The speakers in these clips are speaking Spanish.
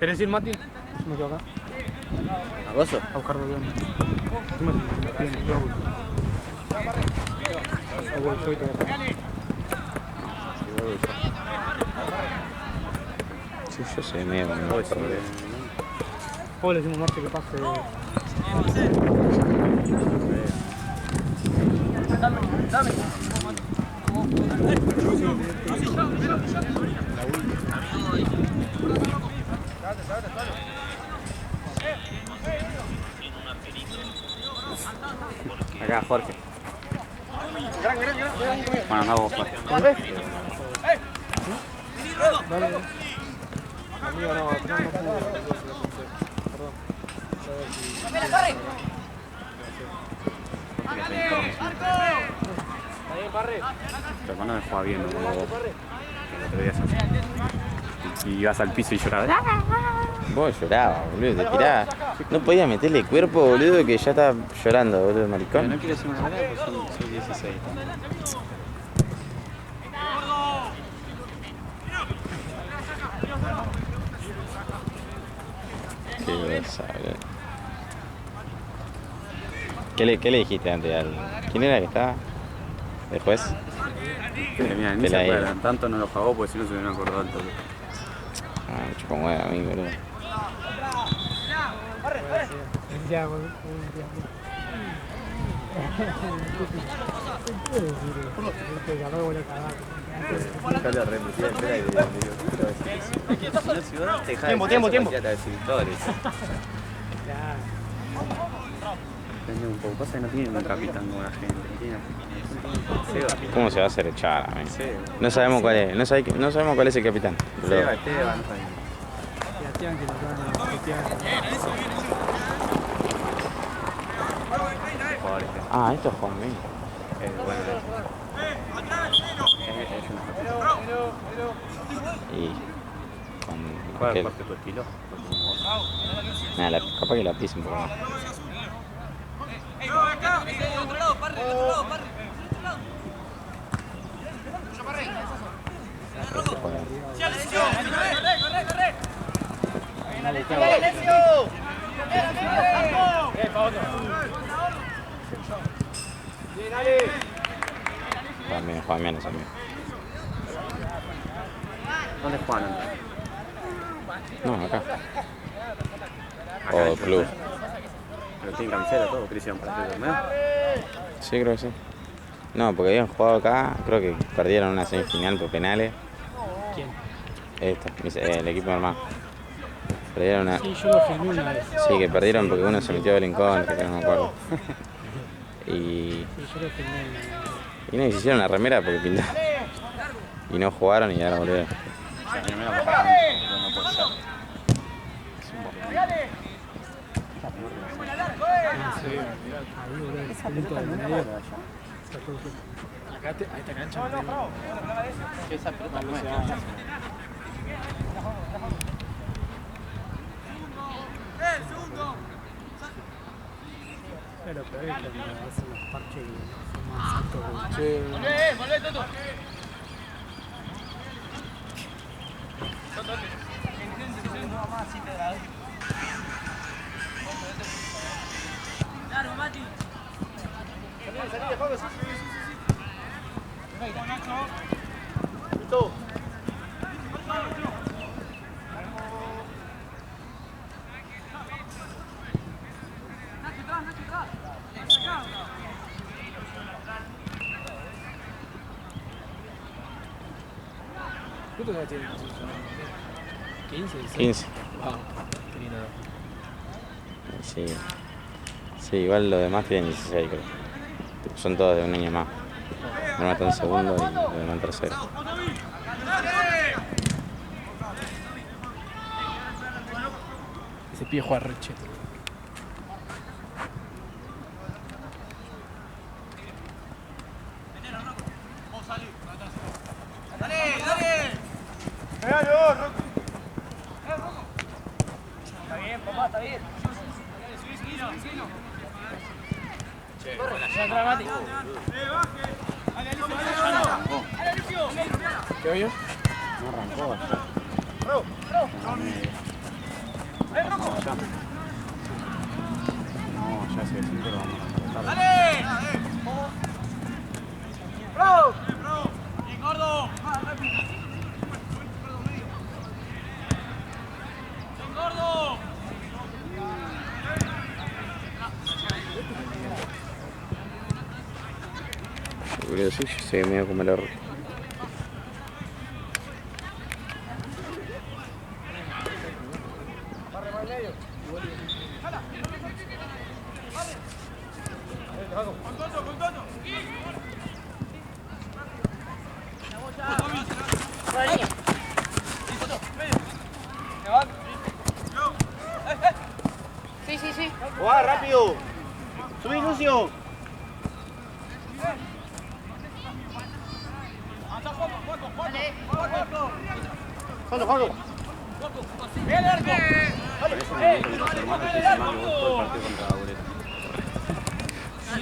¿Querés ir, Mati? Me quedo acá. ¿A Gozo? A buscarlo bien. Sí, yo soy medio con el otro. O le decimos a Marte que pase. Dame. Acá, Jorge. Bueno, no vos, Jorge. Dale. Amigo, no, perdón. Tu hermano me juega bien, ¿no? Como vos. El otro día y ibas al piso y llorabas. Vos llorabas, boludo, te tirabas. No podías meterle cuerpo, boludo, que ya estaba llorando, boludo, maricón. No quiero decir una verdad, pues soy 16 también. Qué belleza, boludo. ¿Qué le dijiste antes al... ¿Quién era que estaba? Después. Mira, ni se acuerdan, tanto no lo pagó porque si no se hubieran acordado el toque. Ah, me chupó hueá a mí, boludo. Ya, boludo. Tiempo. Depende un poco, pasa que no tienen un capitán como la gente. ¿Cómo se va a hacer echar, amigo? Sí. No sabemos cuál es, no sabemos cuál es el capitán. boludo. Seba, Esteban, no sabemos. Ah, esto es Juan Miguel. Bueno, Y con ¿cuál aquel... es tu estilo? Nada, capaz que la pisa un poco más. También Juan menos, amigo. ¿Dónde juegan antes? No, acá. Acá O dentro, club. Pero tienen camiseta, todo, ¿qué hicieron para este torneo? Sí, creo que sí. No, porque habían jugado acá, creo que perdieron una semifinal por penales. ¿Quién? El equipo normal. Perdieron una... Sí, yo lo filmé una vez. Sí, que perdieron porque uno se metió del encontre, que no me acuerdo. Y... Sí, yo lo filmé Y no, y se hicieron la remera porque pintaron. Y no jugaron y ahora volvieron. Acá a esta cancha. Esa pelota no es. Pero peor es cuando hacen los parches y son más altos. Volvé, Toto. Claro, Mati. Salí, Juan. Listo. ¿Cuántos años tiene? 15. Wow, qué lindo. Sí. Sí, igual los demás tienen 16, creo. Son todos de un año más. Uno está en segundo y los demás en tercero. Ese pie juega re cheto. Está bien, papá, está bien. ¿Qué oye? No arrancó hasta. allá. No, ya ese 5 lo vamos a cortar. ¡Dale! ¡Bravo! ¡Bien, gordo! ¡Bien, gordo! Boludo, sí, yo soy medio como el orto. Sí, sí, sí. ¡Jugá, rápido! ¡Subí, Lucio! ¡Juego, juego! ¡Bien, arco!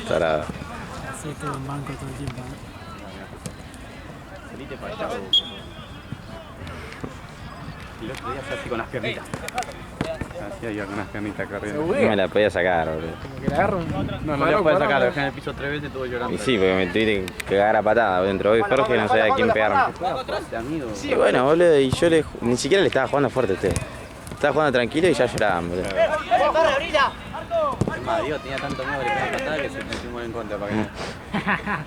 Tarada. Sí, estoy en banco todo el tiempo. Salite para allá. Y el otro día se así con las piernitas. Hacía yo con las piernitas corriendo. No me la podía sacar, boludo. Como que la agarro. No la puedes sacar, lo dejé en el piso 3 veces y estuvo llorando. Y sí, porque me tuve que cagar a patada dentro de Jorge no sabía a quién pegarme. Amigo. Y bueno, boludo, y yo ni siquiera le estaba jugando fuerte a usted. Estaba jugando tranquilo y ya lloraban, boludo. Es más, Dios tenía tanto miedo de pegar patada que se metió un gol en contra para que no.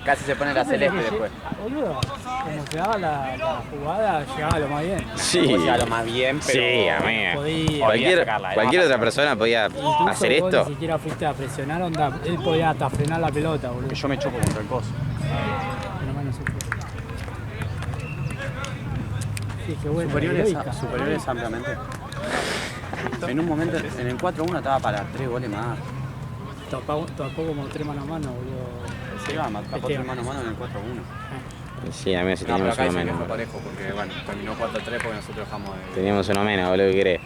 Casi se pone la celeste después. Boludo, como se daba la jugada, llegaba lo más bien. Sí. O sea, lo más bien, pero. Sí, amiga. Podía. Cualquier otra persona podía Incluso hacer vos esto. Ni siquiera fuiste a presionar, onda. Él podía hasta frenar la pelota, boludo. Que yo me choco contra el coso. Pero más no supo. Sí, qué bueno. Superiores ampliamente. En un momento, en el 4-1 estaba para 3 goles más. Tapó como 3 mano a mano, boludo. Se iba, tapó 3 mano a mano en el 4-1. Sí, amigo, si No, pero teníamos acá uno dice que menos. fue parejo porque, bueno, terminó 4-3 porque nosotros dejamos de. Teníamos uno menos, boludo, ¿qué querés?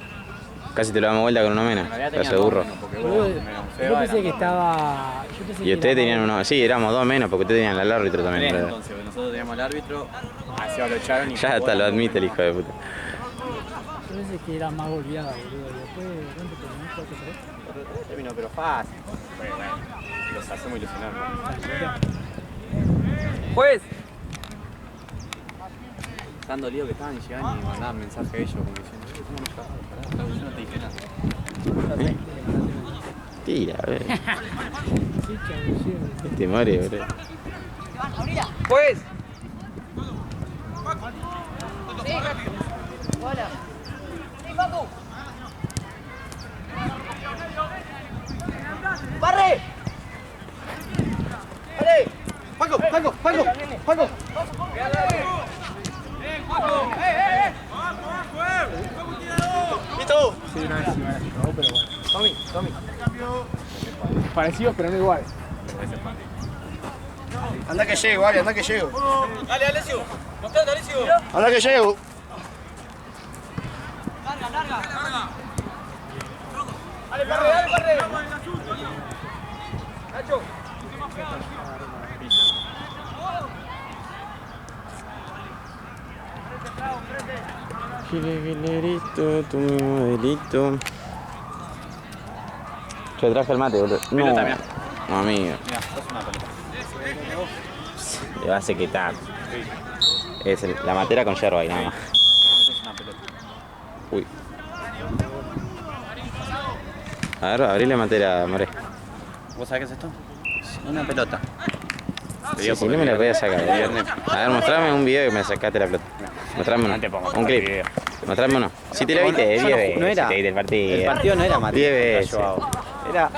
Casi te lo damos vuelta con uno menos. En realidad Pedazo de tenían burro. dos menos, porque Boludo, vos, menos yo Seba, pensé eran que dos. estaba. Yo pensé Y que ustedes era tenían más- uno. Sí, éramos dos menos porque ustedes tenían al árbitro también. Tres, boludo. entonces, nosotros teníamos el árbitro, a Seba lo echaron y. Ya hasta lo admite el hijo de puta. Yo pensé que era más golpeada, boludo. Y después, ¿cuánto terminó? 4-3. Terminó, pero fácil. Bueno, los hacemos ilusionar. ¡Juez! Tan dolido que estaban y llegaban y mandaban mensaje a ellos como diciendo, ¿cómo no llegaron? Pará, yo no te dije nada. Tira, boludo. Sí, chabullero. Te muere, boludo. ¡Juez! Sí. Hola. Sí, Paco. ¡Barre! ¡Dale! ¡Juego, juego, juego! ¡Juego! ¡Listo! Sí, una vez sí me la acabó, pero bueno. Tommy. Parecidos, pero no iguales. Anda que llego, vale, anda que llego. Dale, Alessio. Mostrate, Alessio. Anda que llego. Larga. Dale, corre. Nacho. Gilerito, tu mi modelito. Yo traje el mate, boludo. No, Pelota, mirá. no, amigo. Mirá, sos una pelota. Le va a sequetar. Es la matera con yerba ahí, nada más. Sos una pelota. Uy. A ver, abrí la matera, More. ¿Vos sabés qué es esto? Una pelota. Sí, si no me la podía sacar. A ver, mostrame un video que me sacaste la pelota. Mostrame uno. No te pongo Un clip. video. Mostrame uno. Si te lo viste, 10 veces. No era. Si te viste el partido. El partido no era Matías. 10 veces. Joao. Era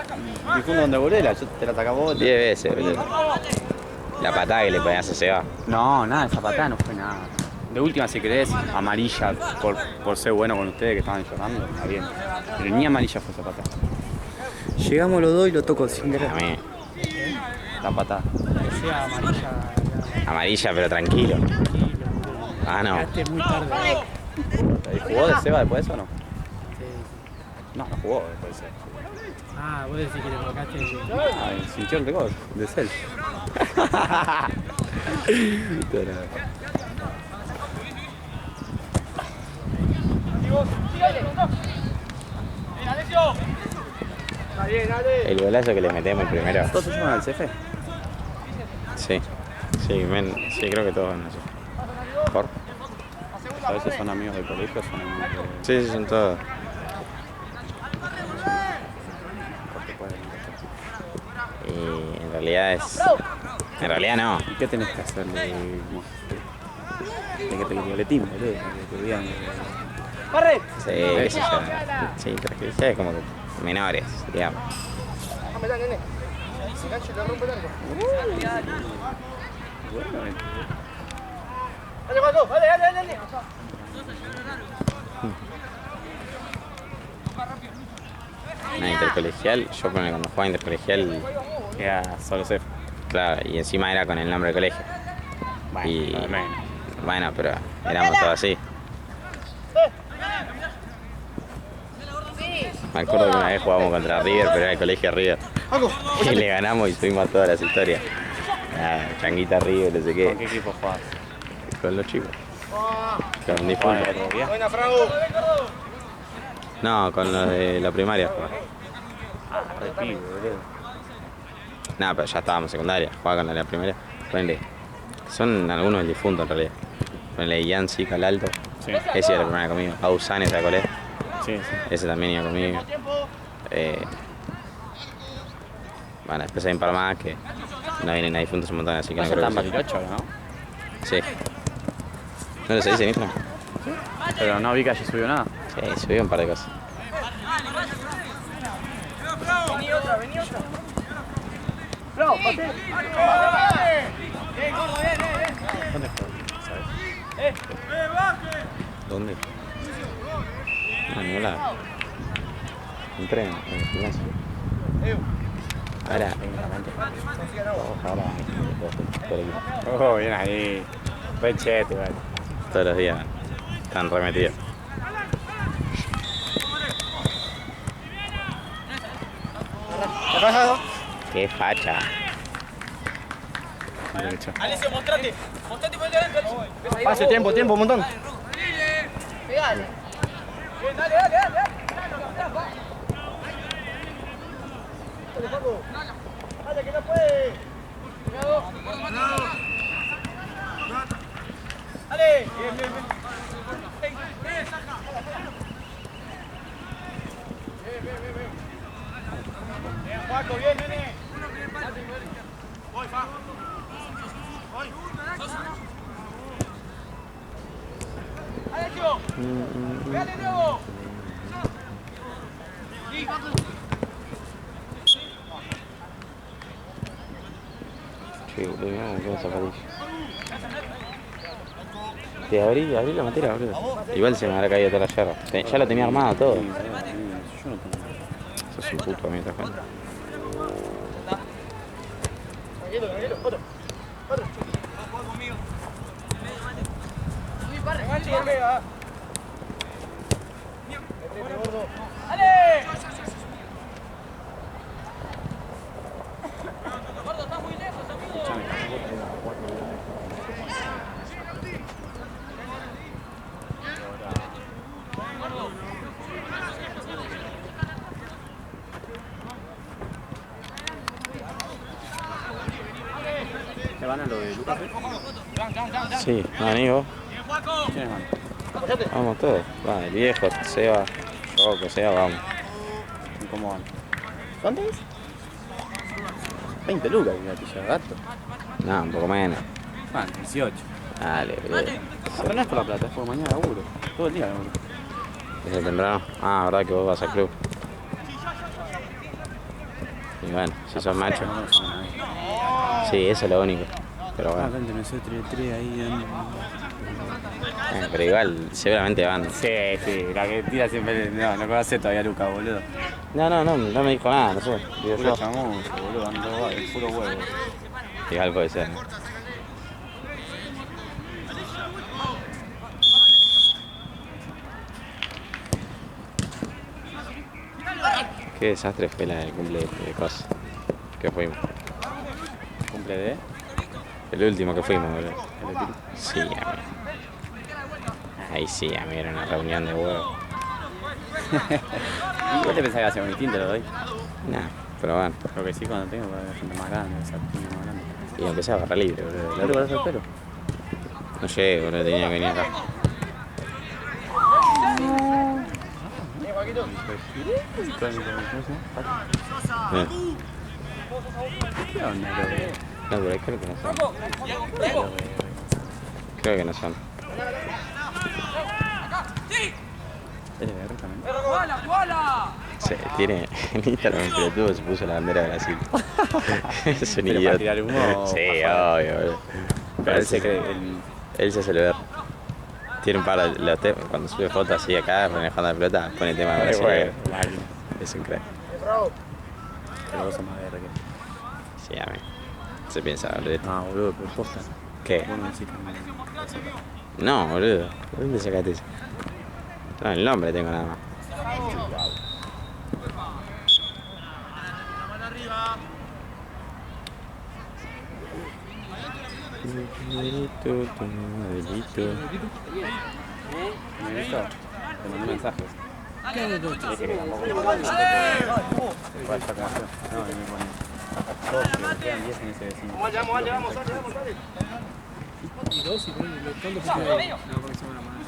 difundo donde Burela, yo te la atacaba vos. 10 veces, boludo. La patada que le ponías a Seba. No, nada, esa patada no fue nada. De última, si querés, amarilla por ser bueno con ustedes que estaban llorando, está bien. Pero ni amarilla fue esa patada. Llegamos los dos y lo tocó sin querer. A mí. La patada. Que sea amarilla. Amarilla, pero tranquilo. Ah, no. Llegaste muy tarde. ¿Y jugó de Seba después de eso o no? Sí. No, no jugó después de eso. Ah, vos decís que le tocaste. Ah, sintió el de gol, de Cel. Sígale. Alessio. El golazo que le metemos el primero. ¿Todos se llaman al CF? Sí. Sí, creo que todos van así. ¿Por? A veces son amigos del colegio, son amigos de... Sí, son todos. Y en realidad es... En realidad no. ¿Y qué tenés que hacerle? De que te boletín, boludo, de que te digan... Sí, qué sé yo. Sí, pero que es como que menores, digamos. Bueno, Dale, Paco, dale. Una intercolegial, yo cuando jugaba intercolegial, era solo CF. claro, y encima era con el nombre del colegio. Bueno, Y lo de menos. bueno, pero éramos todos así. Me acuerdo que una vez jugamos contra River, pero era el colegio River. Y le ganamos y subimos todas las historias. Changuita River, no sé ¿Con qué. qué equipo jugás? Con los chicos. Con difuntos. Buena, Franco. No, con los de la primaria jugaba. Ah, re pibe, boludo. No, pero ya estábamos en secundaria, jugaba con la de la primaria. Ponele, son algunos del difunto en realidad. Ponele Yancy, Calalto. Sí. Ese iba a la primaria conmigo. Ausane, ¿te acordás? Sí, sí. Ese también iba conmigo. Bueno, después hay un par más que no vienen a difuntos un montón, así que no Vaya creo está en que Bariloche ahora, ¿no? sí. ¿No lo seguís en Instagram? Pero no vi que haya subido nada. Sí, subí un par de cosas. Vení otra. Bravo, pasé. Bien, gordo, bien. ¿Dónde juega? ¿Sabes? ¿Dónde? No, ni lado. Entreno en el gimnasio. Ahora, Técnicamente. ahora, todo el equipo. Oh, bien ahí. Re cheto, igual. Todos los días están remetidos. ¡Qué facha! Derecho. Alessio, mostrate por el de adentro, Alessio. Pase, tiempo, un montón. Pegale. Bien, dale. Dale, que no puede. Dale. Bien. Bien, Paco, bien, nene. Alessio. Pegale, Diego. Che, boludo, mirá cómo queda zapatillo. Te abrí la materia, boludo. Igual se me habrá caído toda la yerba. Ya lo tenía armado todo. Yo no tengo. Sos un puto, amigo, Juan. Tranquilo, otro. Enganche y pega. ¡Dale! Gordo, estás muy lejos, amigo. ¿Te van a lo de Lucas? Sí, amigo. ¿Quiénes van? Vamos todos. Va, el viejo, Seba, yo, que sea, vamos. ¿Y cómo van? ¿Dónde es? 20 lucas, gatilla, gato. No, un poco menos. Van, 18. Dale, boludo. Pero no es por la plata, es por mañana laburo. Todo el día laburo. Desde temprano. Ah, verdad que vos vas al club. Y bueno, si sos macho. No me suena ahí. Sí, eso es lo único. Pero Ah, bueno. me soy 3 ahí. Pero igual, seguramente van. Sí, la que tira siempre. No conoce todavía a Lucas, boludo. No me dijo nada, no sé. Digo Puro yo. chamucho, boludo, ando el puro huevo. Igual puede ser. Qué desastre fue la del cumple de cosas que fuimos. ¿Cumple de? El último que fuimos, boludo. ¿El de Piru? Sí, amigo. Ahí sí, amigo, era una reunión de huevos. ¿Y vos te pensás que hacemos distinto, lo doy? Nah, pero bueno. Lo que sí cuando tengo gente más grande, esa piña más grande. Y aunque sea barra libre, boludo. ¿No te cortas el pelo? No llegué, boludo, tenía que venir acá. ¿Qué onda, bro? No, pero ahí creo que no son. Creo que no son. ¿Es de guerra también? ¡Jugala, jugala! Sí, tiene en Instagram el pelotudo se puso la bandera de Brasil. Es un ¿Pero para idiota. tirar humo o Sí, para obvio, boludo. Pero él se cree el... Él se hace ver. Tiene un par de los temas, cuando sube fotos así acá, pone jugando de pelota, pone el tema de Brasil. Es un crack. Pero vos sos más guerra que... Sí, a mí. Se piensa, boludo. Ah, boludo, pero posta. ¿Qué? Vos no decís que No, boludo. ¿De dónde sacaste eso? No, el nombre tengo nada más. Adelito. ¿Me gustó? Te mandé mensajes. ¿Qué hay de todo? Dije que tampoco me gusta. ¿Cuál está como yo? No, y me pone 12, quedan 10 en ese vecino. Vamos, vamos, sale. Y dos y ¿cuándo fue que hay? No, porque se van a mandar.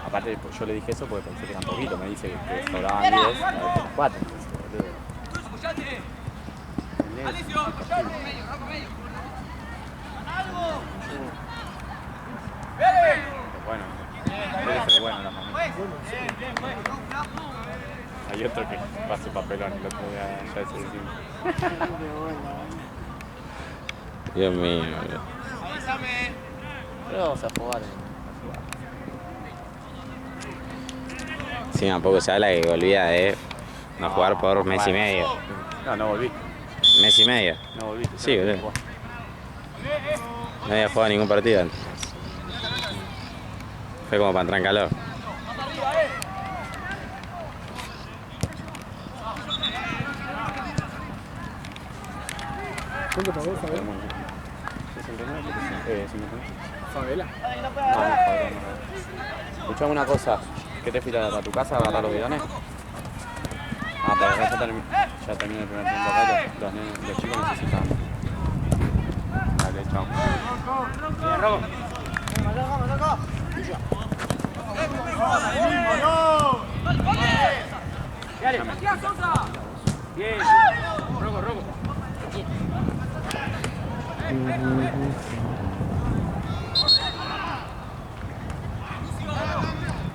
Aparte, yo le dije eso porque pensé que eran poquito. Me dice que sobraban 10, a ver, 4. Alicio, apoyalo con medio, no con medio. Bueno, debe ser bueno la familia. Hay otro que pase papelón el otro día ya de ese vecino. Dios mío, boludo. Pero vamos a jugar. Sí, tampoco se habla que volvía de no jugar por mes y medio. No, no volví. Mes y medio. No volví. Sí, boludo. No había jugado ningún partido antes. Fue como para entrar en calor. ¿Cuánto pagó Favela? 69, 59. ¿Favela? Escuchame una cosa. ¿Qué te fuiste a tu casa a agarrar los bidones? Ah, pero acá ya terminó el primer tiempo acá. Los chicos necesitan. Dale, chao. Bien. Roco.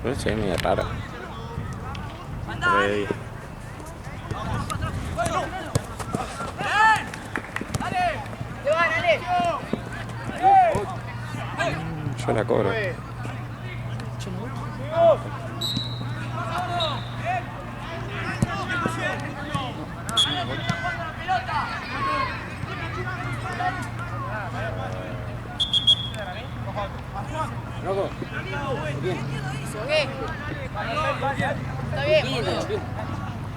Pero se ve medio raro. Ready. Yo la cobro. Loco. Bien. Está bien.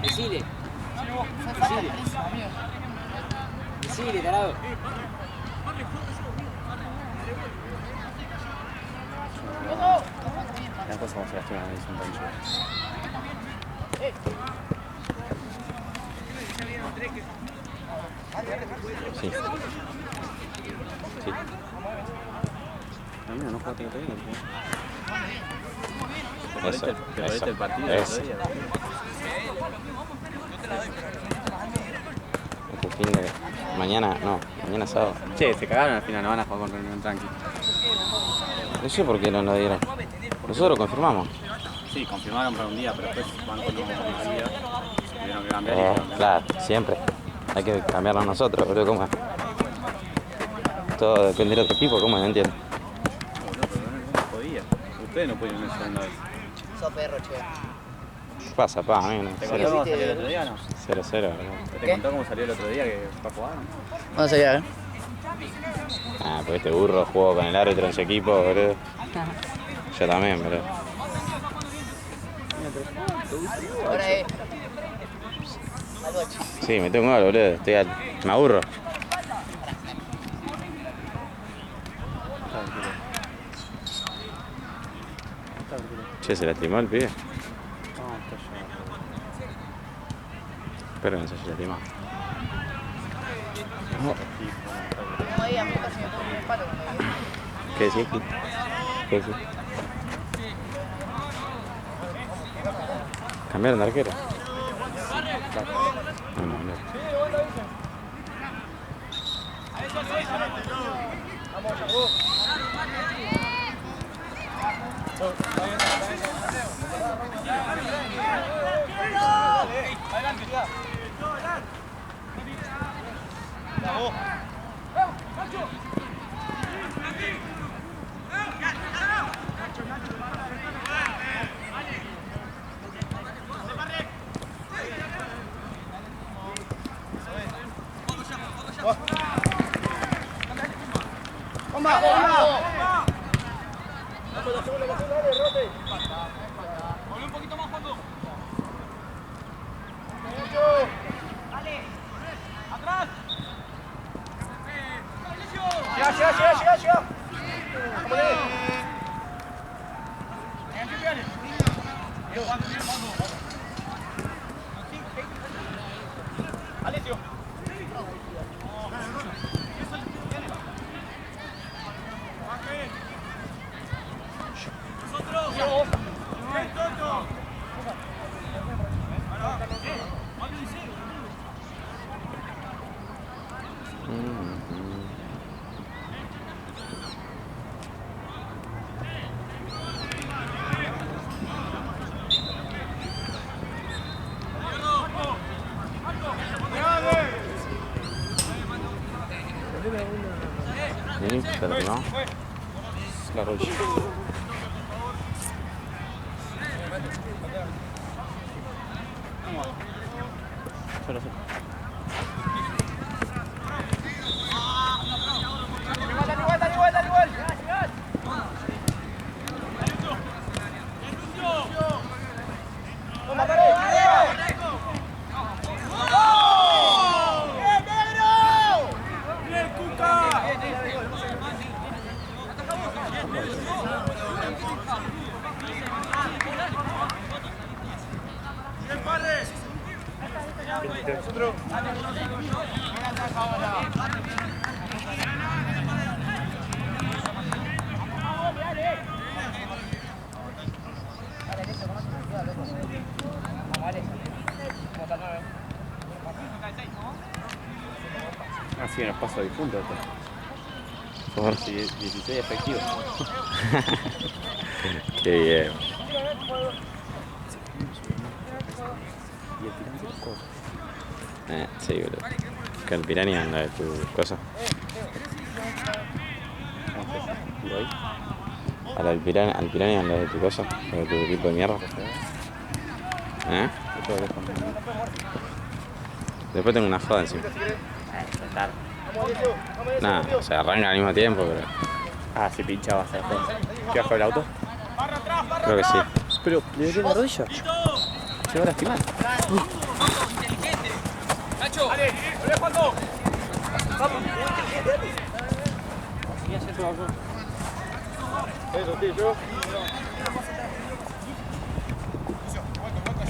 Decile. Decile, tarado. Una cosa como si la estuvieran ahí un rancho. Sí. Sí. No, mira, no jugaste el otro día. Eso, ¿Te perdiste el partido el eso. otro día? Un fin de... Mañana sábado. Che, se cagaron al final, no van a jugar con Reunión Tranqui. No sé por qué no lo dieron. Nosotros lo confirmamos. Sí, confirmaron para un día, pero después van con un día. Tuvieron que cambiar y dijeron que no. Claro, siempre. Hay que cambiarlo nosotros, boludo, ¿cómo es? Todo depende del otro equipo, ¿cómo es? No entiendo. No, pero no podía. Ustedes no pueden ir una segunda vez. Sos perro, che. ¿Qué pasa, pa? Amigo, ¿Te 0-0, contó cómo salió el otro día o no? boludo. ¿Te contó cómo salió el otro día que fue a jugar? No sabía, ¿eh? Ah, porque este burro jugó con el árbitro en su equipo, boludo. Yo también, boludo. Ahora es. Sí, metí un gol, boludo. Me aburro. Che, se lastimó el pibe. Espero que no se haya lastimado. No ahí, a mí casi me pongo un palo cuando vi. ¿Qué decís? ¿Qué decís? ¿Cambiaron de arquero? No, no, no. Llega. Alessio. Vení, se terminó. La rodilla. Solo sé. Igual. Toma, Así nos pasa difunto esto. Por 16 efectivos. qué bien. Y el tirante de cosas. Sí, bro. Que el piranha anda de tu cosa. ¿Y hoy? Al piranha anda de tu cosa. De tu equipo de mierda. Después tengo una joda encima. Nada, o sea, arranca al mismo tiempo, pero Ah, si pinchaba hasta después. ¿Qué bajó el auto? creo que sí. Pero le dio la rodilla. Se va a lastimar. Nacho. Dale, Juanjo. Eso, tío.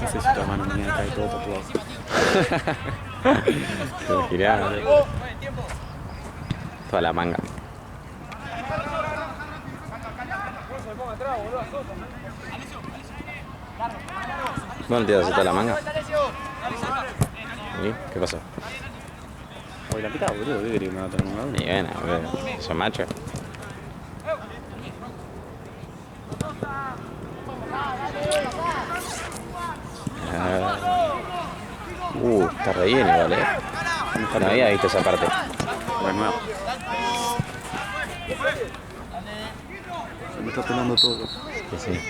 No sé si tu mano mañana cae todo tatuado. Lo giraba, toda la manga. ¿Dónde te das toda la manga? ¿Y qué pasó? Hoy la picada, boludo. ¿Qué quería que me va a tener un Y bueno, boludo, son machos. Está re bien igual, no había visto esa parte. De nuevo. Se me está pelando todo. Sí, sí.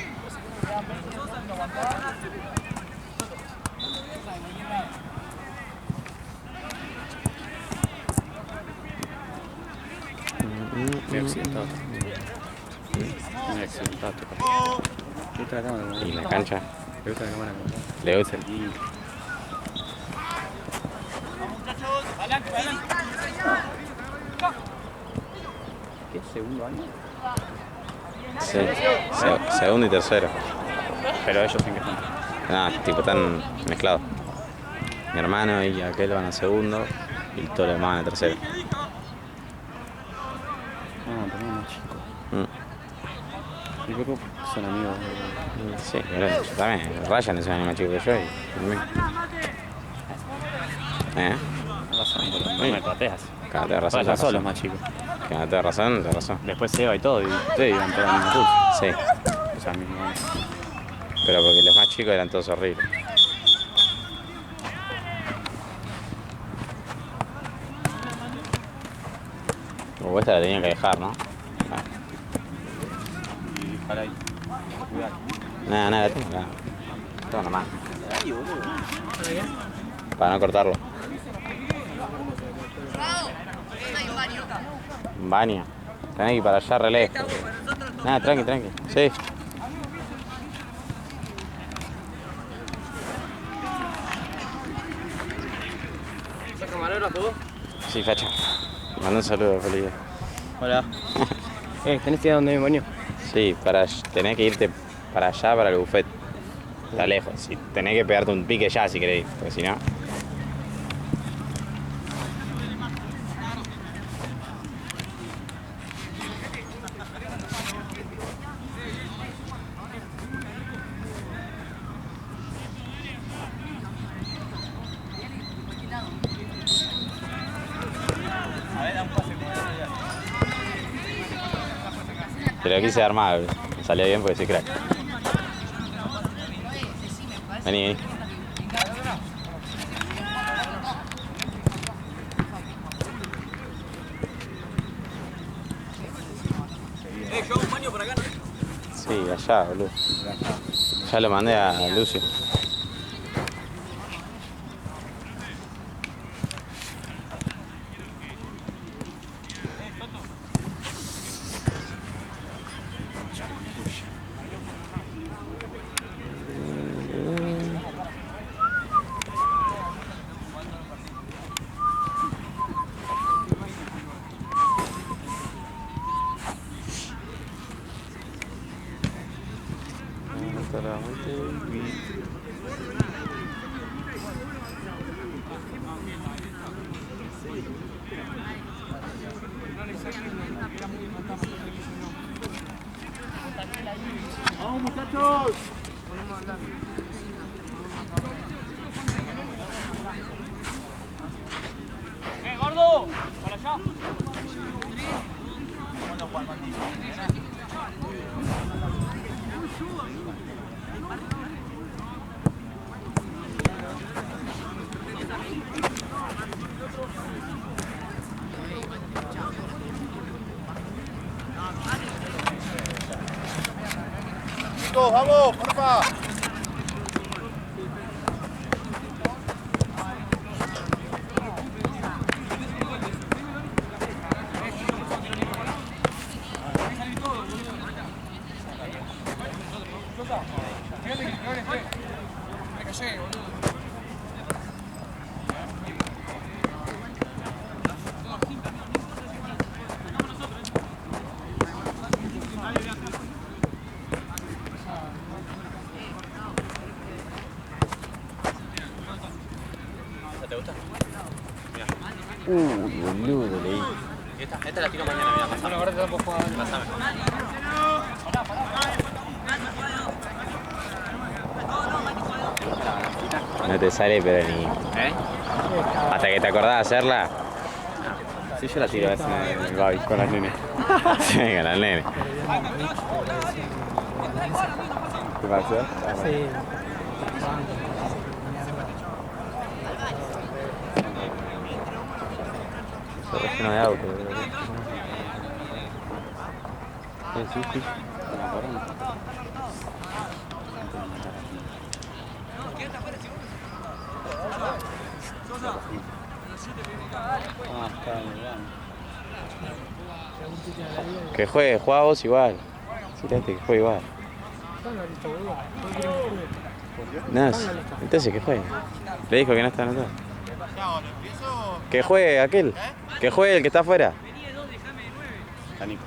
Me he accidentado. Me he accidentado. ¿Le gusta la cámara? Y la cancha, ¿Le gusta la cámara? le gusta. Y ¿qué? ¿Segundo año? Sí, segundo y tercero. Pero ellos en qué están. Nada, tipo tan mezclados. Mi hermano y aquel van a segundo y todos los demás van a tercero. Ah, también más chico. Mm. ¿Y por qué son amigos? Sí, pero yo también. Ryan es un año más chico que yo y conmigo. No me pateas. Claro, tenés razón. Vaya solo más chicos. Claro, tenés razón, tenés razón. Después Seba y todo, y ustedes iban todos al mismo curso. Sí, O sea, mismo. pero porque los más chicos eran todos horribles. O esta la tenían que dejar, ¿no? Ah. Para ahí. Cuidado. Nada, la tengo acá. Tengo nomás. Ahí, boludo. Para no cortarlo. Baño. Tenés que ir para allá re lejos. Nada, tranqui. Sí. ¿Sos camarero tú? Sí, facha. Manda un saludo, feliz día. Hola. ¿Tenés idea dónde me baño? Sí, tenés que irte para allá, para el buffet. Está lejos. Sí, tenés que pegarte un pique ya si querés, porque si no. Pero quise armar, me salió bien porque soy crack. Vení. Yo un baño por acá, ¿no? Sí, allá, boludo. Ya lo mandé a Lucio. ¡Vamos, muchachos! Gordo! ¡Para allá! Chicos, vamos, porfa. ¿Te gusta? Boludo, leí. Esta la tiro mañana, mira, pasame. Ahora te puedo jugar. Pasame. No te sale, pero ni. ¿Eh? Hasta que te acordás de hacerla. Sí, yo la tiro a veces en el Gaby con las nenes. Sí, con el nene. ¿Qué pasa? Sí. Se lleno de auto. Sí. Que juega vos igual. Fíjate que juegue igual. No, entonces que juegue. Le dijo que no está anotado. Que juegue aquel. Que juegue el que está afuera. Nico.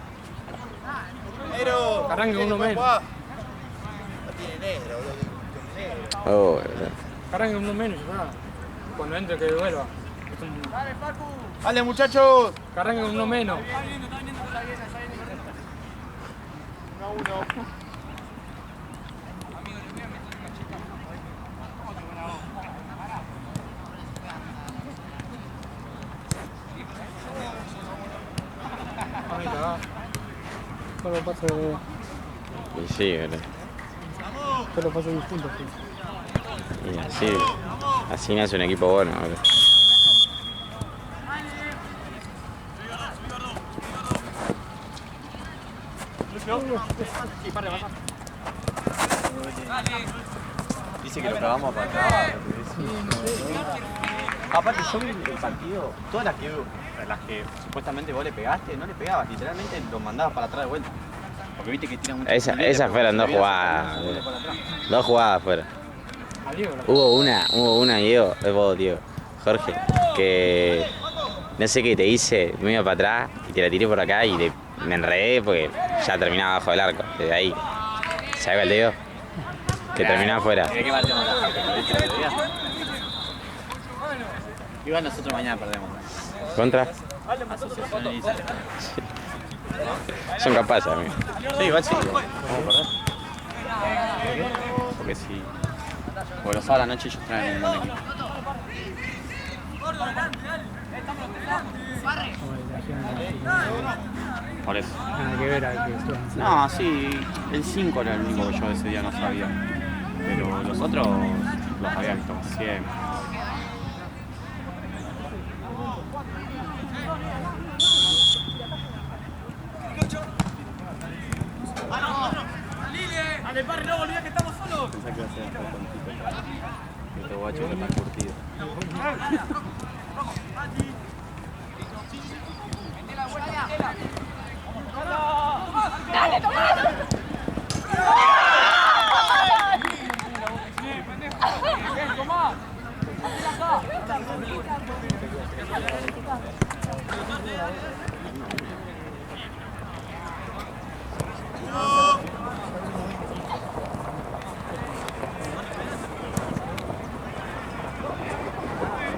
Negro. Arranque uno menos. No tiene negro, boludo. Oh, verdad. Arranque uno menos, ¿verdad? Cuando entre que vuelva. Dale, muchachos. Que arranque con uno menos. 1-1. Ay, cagá. Solo pasa de... Y sí, boludo. Solo pasa distintos. Y así nace un equipo bueno, boludo. Dice que lo cagamos para atrás. Aparte yo vi el partido, todas las que supuestamente vos le pegaste, no le pegabas, literalmente los mandabas para atrás de vuelta. Porque viste que tiran mucho. Esas fueron dos jugadas, boludo. Dos jugadas fueron. Hubo una, Diego, vos, Diego, Jorge, que no sé qué te hice, me iba para atrás y te la tiré por acá y me enredé porque ya terminaba abajo del arco, desde ahí. ¿Sabes cuál te digo? Que terminaba afuera. ¿De qué partimos la igual nosotros mañana perdemos. ¿Contra? Asociación y Son capaces, amigo. sí, igual sí. Vamos a perder. Porque si... Porque los sábados a la noche ellos traen un buen equipo. Por eso. Nada que ver a que estuvo. No, sí, el 5 era el único que yo ese día no sabía. Pero los otros los había visto siempre. ¡Dale, Parry, no olvides que estamos solos! Pensé que iba a ser hasta tontito. Este guacho que está curtido. ¡Dale, Tomás!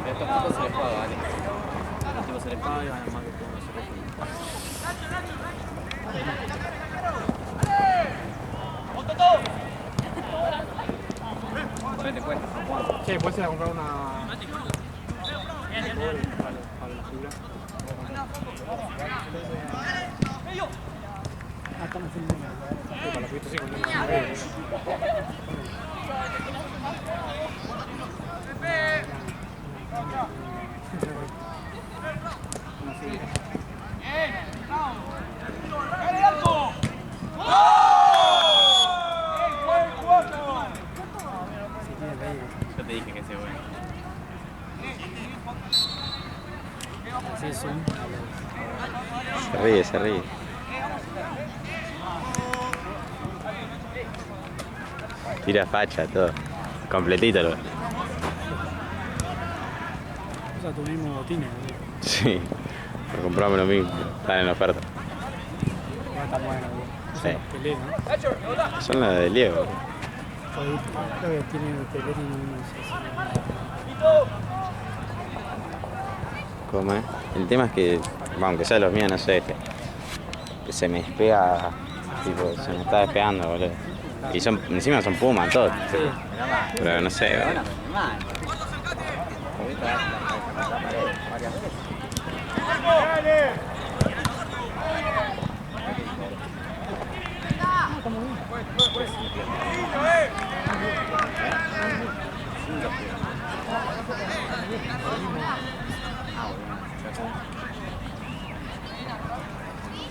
Estos tipos se les paga, ¿vale? Estos tipos se les paga y ganan más que todos nosotros. ¿Cuánto te cuesta? Che, ¿puedes ir a comprar una... para la figura? Ah, estamos haciendo una... Sí, para la figura sí, con una... Yo te dije que ese bueno. Sí, son... Se ríe. Tira facha, todo. Completito, lo. O sea, tu mismo botines, boludo. Sí. Lo compramos lo mismo. Están en oferta. No está bueno, boludo. Sí. Pelé, ¿no? Son las de Diego. Creo que tiene Pelé y unos... ¿Cómo es? El tema es que, bueno, aunque sea los míos, no sé, que se me despega, tipo, se me está despegando, boludo. Y son, encima son Pumas, todos. Pero no sé, boludo.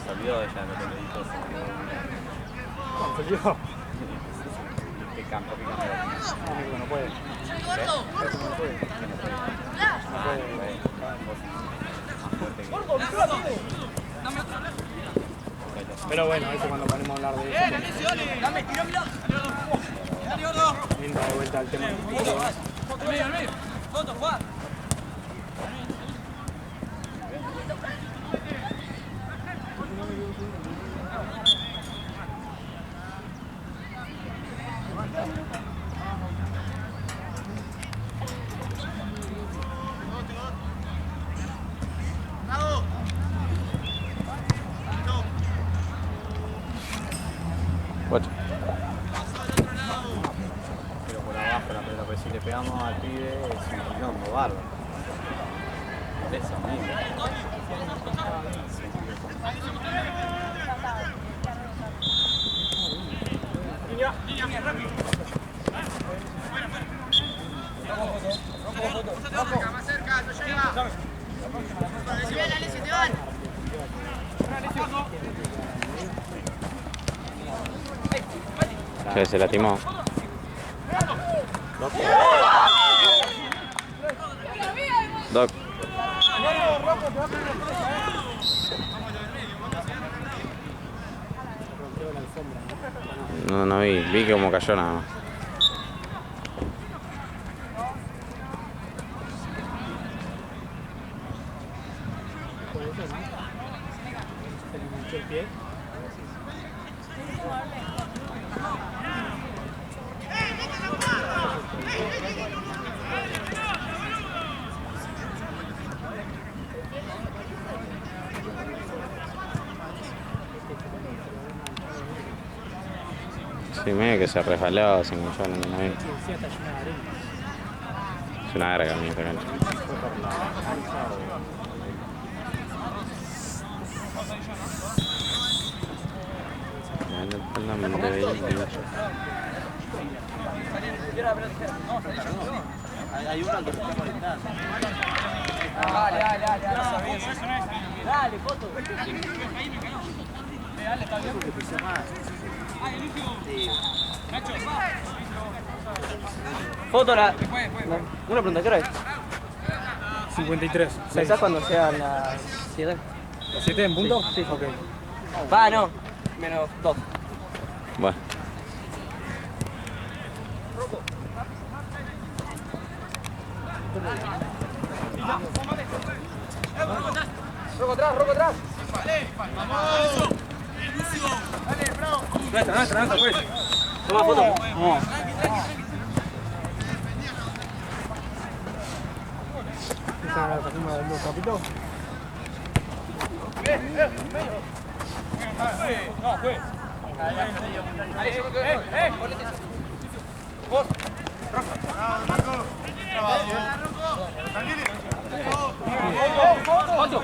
Se olvidó de ella, lo que le dijo. ¿Se olvidó? ¿Qué campo? No puede. No puede. Pero bueno, eso cuando ponemos a hablar de eso. ¡Dame, tira, mira! Entra de vuelta al tema del fútbol. ¡Al medio! ¡Foto, Juan! pues si le pegamos al pibe es un quilombo bárbaro. Por eso mismo. Que se lastimó. Doc. No vi cómo cayó nada más. el pie. Sí, medio que se resbaló, se enganchó en el avión. Sí, está llena de arena. Es una verga mi esta cancha. Hay uno que está molestando. Dale, Coto. Dale, está bien. Foto la... Una pregunta, ¿qué hora es? 53. ¿Pensás cuando sean las 7? ¿7 en punto? Sí. Ok. Va, no. Menos 2. Bueno. Roco atrás. Nuestra, pues. Toma foto. No. ¿Esa era la firma del capitán? No, pues. Vos. Foto.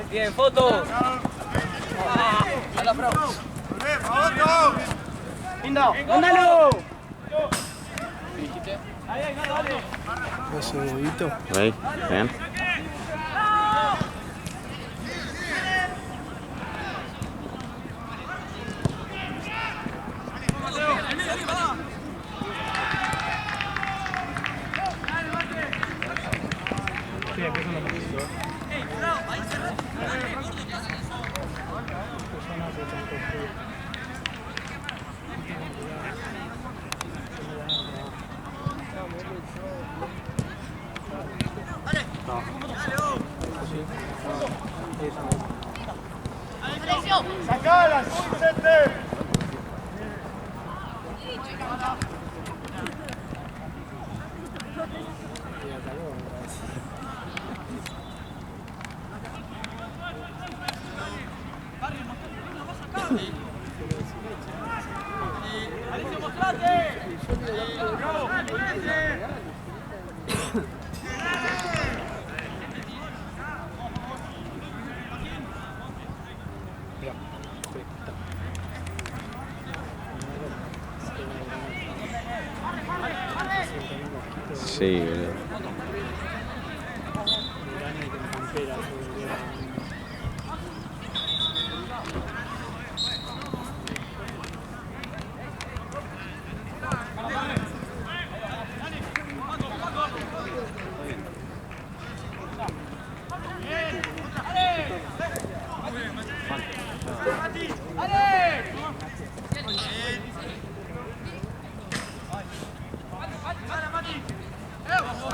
Bien, foto. A la pro. Lindo. ¡Ándalo! Ese bobito. Ahí, bien. Sí, empieza la música. ¡Sacala, Vicente! Sí, boludo.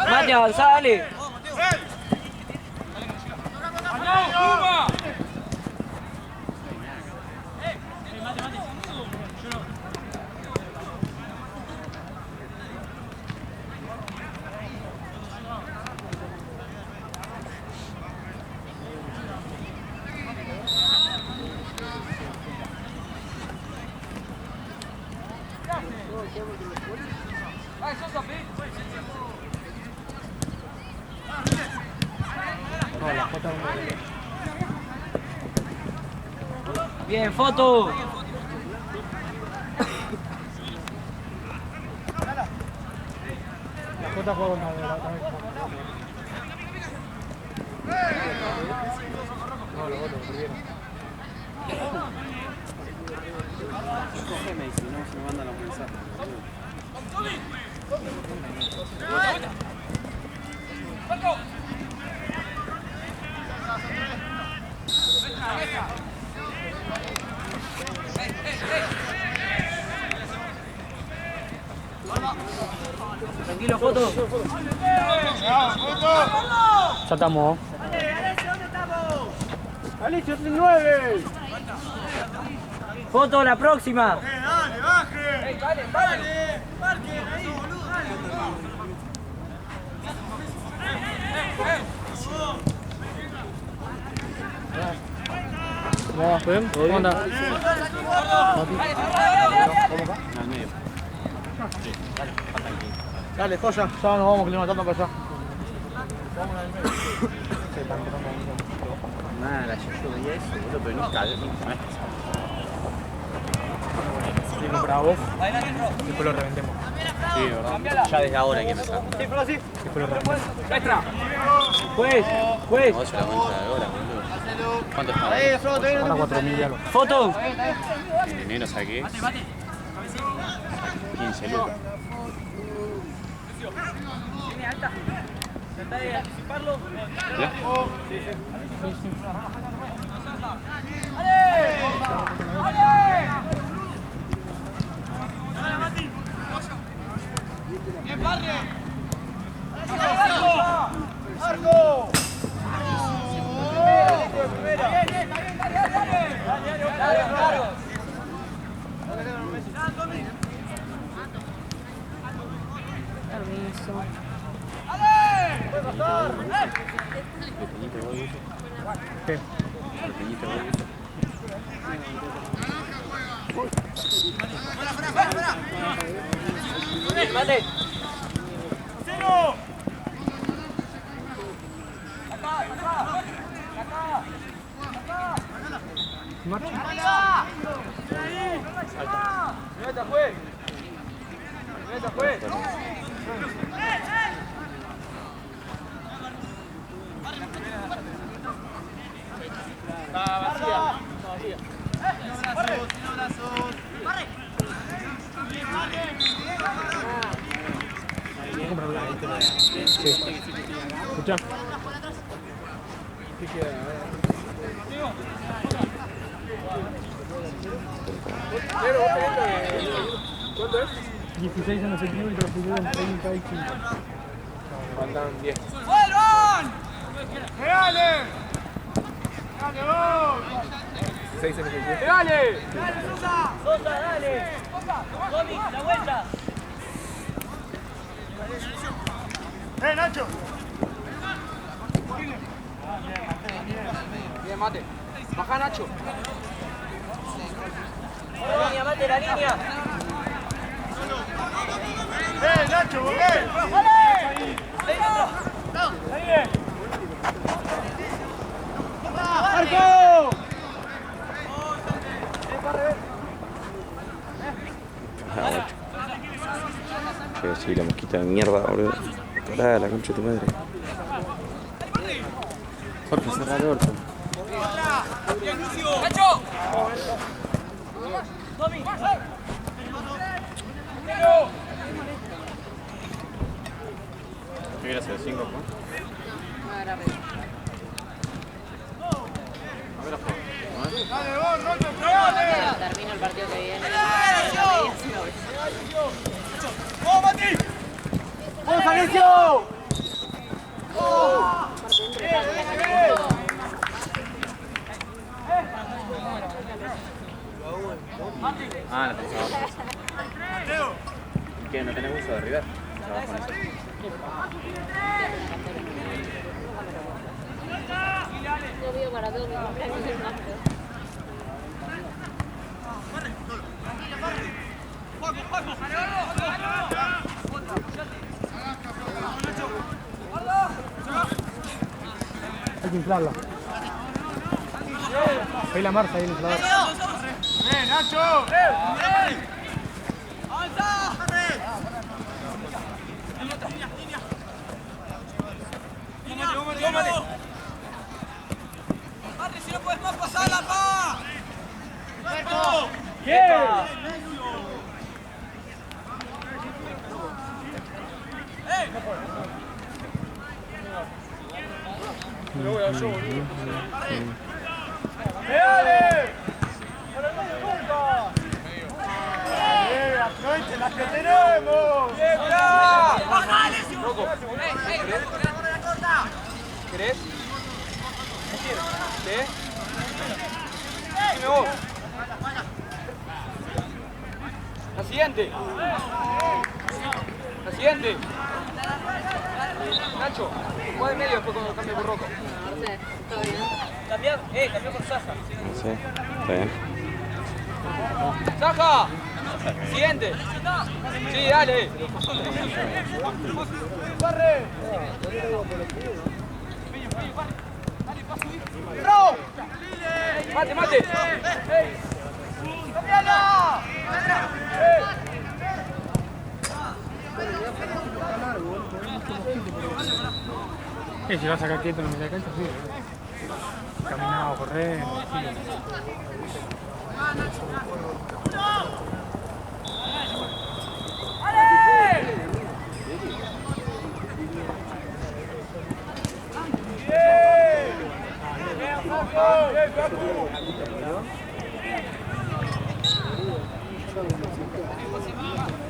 Mati, avanzá, dale. No, la Jota no. Bien, foto. La Jota juega con la cabeza. No, lo otro, perdieron. Cógeme y si no se me mandan los mensajes. Tranquilo, foto. Ya estamos. Alicia, es el 9. Foto, la próxima. Dale, baje. Dale, marquen ahí, boludo. ¿Cómo vas, Fem? ¿Cómo andás? Al medio. Dale, joya. Ya nos vamos climatando para allá. Nada, yo veía eso, boludo, pero nunca no es Y compraba vos. Después lo reventemos. Sí, ¿verdad? Ya desde ahora hay que empezar. Sí, pero así. Después lo reventemos. Extra. Juez. Negocio la concha de ahora, boludo. ¿Cuánto está? Ahora 4.000 y algo. Foto. En enero saqué 15 lucas. Trata de anticiparlo. ¿Ya? Bien, Barrio. Marco. ¿Qué? Mate. ¡Cero! Meta, juez. Meta, juez. Sí. Escuchá. ¿Qué queda? 16 en los equipos y te lo pusieron 35. Faltan 10. ¡Vuelvan! ¡Reales! ¡Dale vos! 6 en los equipos. ¡Dale! ¡Dale, Sosa! Sosa, dale. Tommy, la vuelta. Nacho! Bien, Mate. Baja, Nacho. La línea, Mate, la línea. Nacho, volvé! ¡Marco! Pero sí, la mosquita de mierda, boludo. Pará, la concha de tu madre. Jorge, cerrá el orto. ¡Nacho! Tommy. ¿Qué quieres hacer? 5, ¿no? ¡Dale vos, Nacho! ¡Reales! Termino el partido que viene. ¡Vamos, Mati! ¡Vamos, Alicio! Ah, la tenés abajo. Mateo. ¿Qué? ¿No tenés uso de River? Abajo con eso. Yo vivo para todo mi cumpleaños del máster. ¡Juaco, Juaco! Hay que inflarla. Ahí la marcha, ahí el inflador. ¡Bien, Nacho! ¡Avanza! ¡Barry, si no puedes más pasarla, pa! ¡Dale! ¡Para el medio nunca! ¡Aprovechen las que tenemos! ¡Bájale! ¿Querés? ¿No quieres? ¿Sí? Dime vos. La siguiente. La siguiente. Nacho, juega de medio después cuando cambie por Rocco. Cambió por Saja. Sí, está bien. ¡Saja! Siguiente. Sí, dale. ¡Barre! ¡Bravo! ¡Mate, mate! ¡Cambiala! Si vas a sacar quieto en la media cancha, sí. Caminar o correr.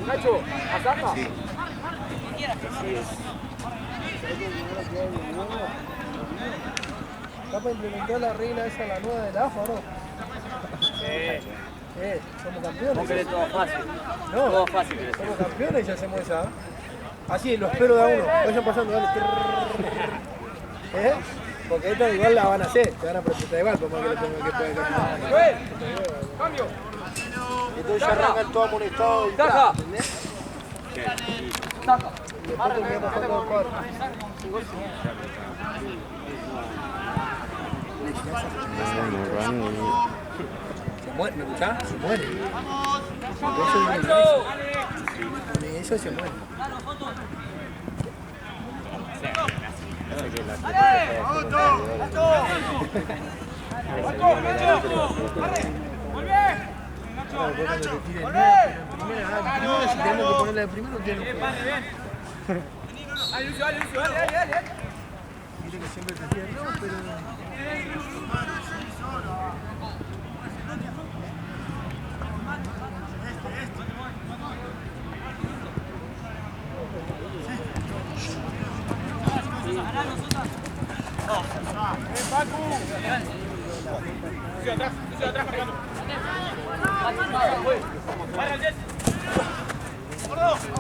Nacho, ¿a Saja? ¿Está para implementar la regla esa, la nueva de la AFA, no? Somos campeones. Vos querés todo fácil. No, Todo fácil querés. somos campeones y hacemos esa. Así, lo espero de a uno. Vayan pasando, dale. Porque esta igual la van a hacer. Te van a presentar igual, por más que le tengan que poder caminar. ¡Cambio! Entonces ya arrancan todo amonestado y ¡Saja! ¡Saja! y después terminamos jugando al cuadro. Se muere, ¿me escuchás? Se muere. Eso se muere. Primero, si tenemos que ponerla de primero, tiene que jugar. Dale. Dice que siempre prefiere no, pero...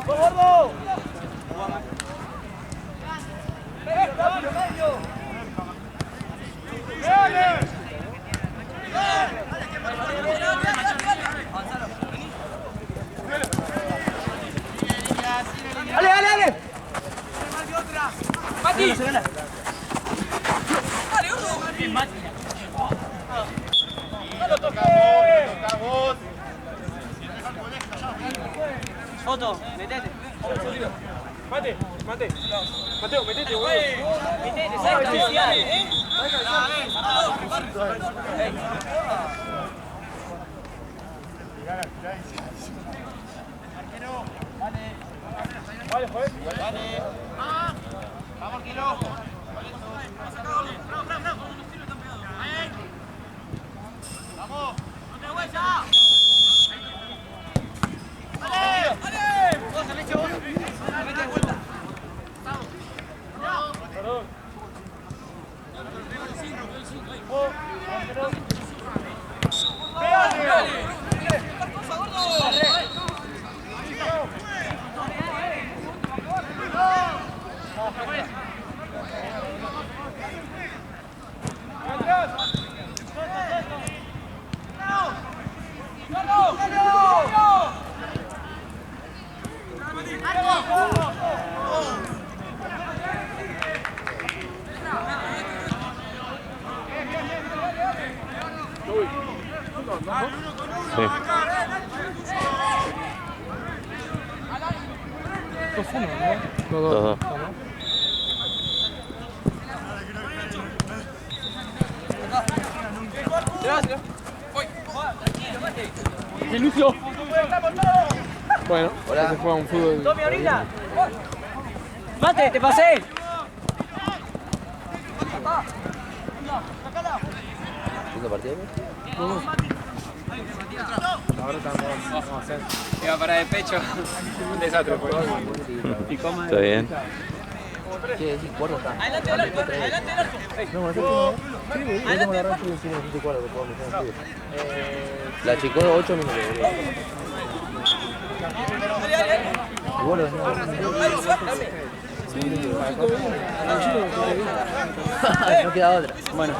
¡Gordo! ¡Dale! ¡Mati! Foto, metete. Mate. Mateo, metete, boludo. Metete, ¿sabes cabecear? Vale, joder. Vamos, Kilo. Vamos, no te vayas. ¡Dale! Vos, Alecho, vos. Vete de vuelta. Perdón. Sí. 2-1, ¿no? 2-2. ¡Qué Lucio! Bueno, se juega un fútbol. ¡Tome ahorita! ¡Mate, te pasé! ¿Segundo partido? Ahora vamos a hacer. Iba para de pecho. Un desastre. Está bien. ¿Qué decís? ¿Cuarto está? Adelante, adelante. No, yo tengo la rancha y encima de 24 que puedo meter. La Chico 8 minutos. Igual No queda otra. Bueno,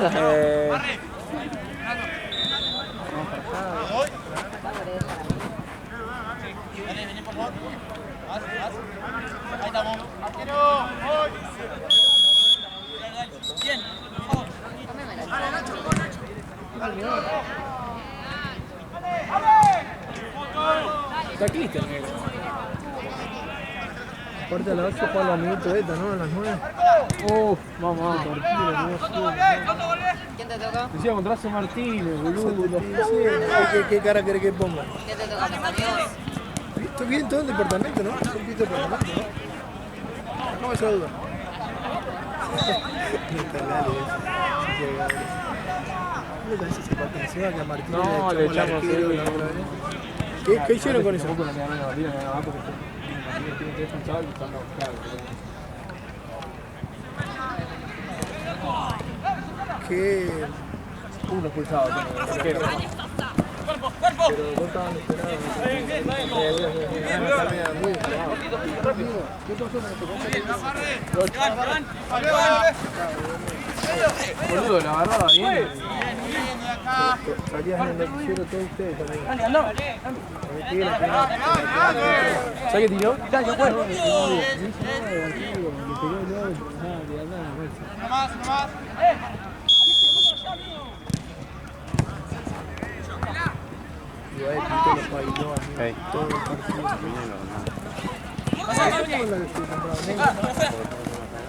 está Cristian, negro. Aparte a las 8 juega los minutos esta, ¿no? A las 9. Vamos, ¿Quién te toca? Decía contra San Martínez, boludo. ¿Qué cara querés que ponga? ¿Quién te toca? ¿Mis amigos? Estoy bien todo el departamento, ¿no? Estoy bien todo el departamento, ¿no? No me esa duda. ¿Qué le parece ese partido? Se va que a Martínez No, le echamos el... ¿Qué hicieron con eso? ¿Qué? Uno expulsado. Pero no estaban esperados. Boludo, la agarraba bien. Salías en el noticiero todos ustedes también. Dale, andá. ¿Sabes qué tiró? Dale, yo puedo.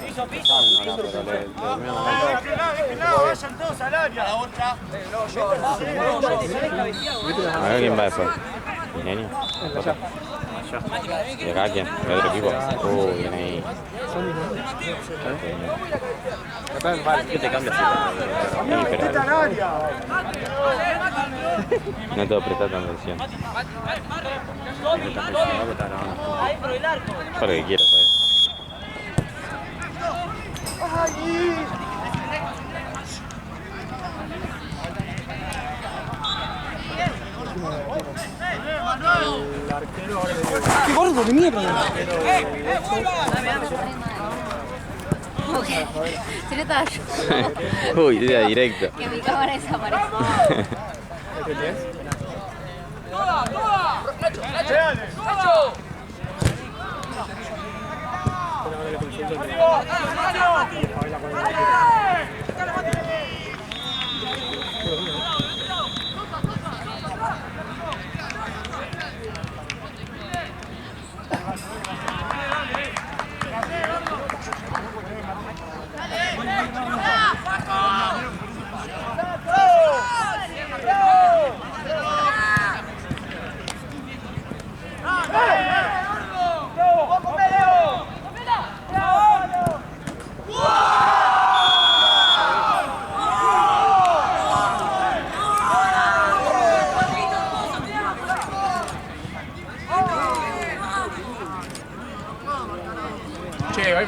Piso, piso. Vayan todos al área. A ver quién va después. Ingenio. ¿Y acá quién? ¿El otro equipo? Viene ahí. ¿Qué te cambias? Sí, pero... No te voy a prestar tanta atención. Ahí por el arco. Para lo que quiero, ¿sabes? ¡Qué gordo de mierda! Ok. Se le está Uy, idea directo. que mi cámara desaparece.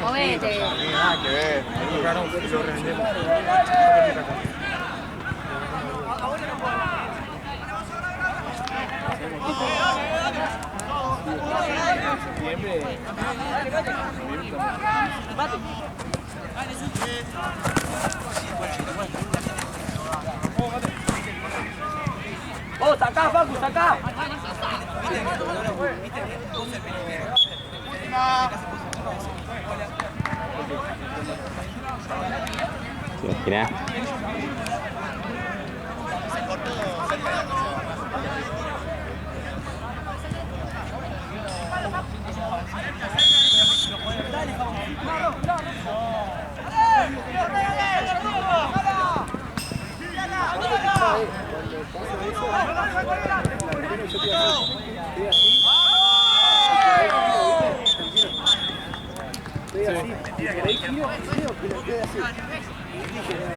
Movete. Nada que ver. Lo revendemos. Vos, sacá, Facu, sacá. ¿Te imaginas? Estoy así, si queréis giro, que lo quede así.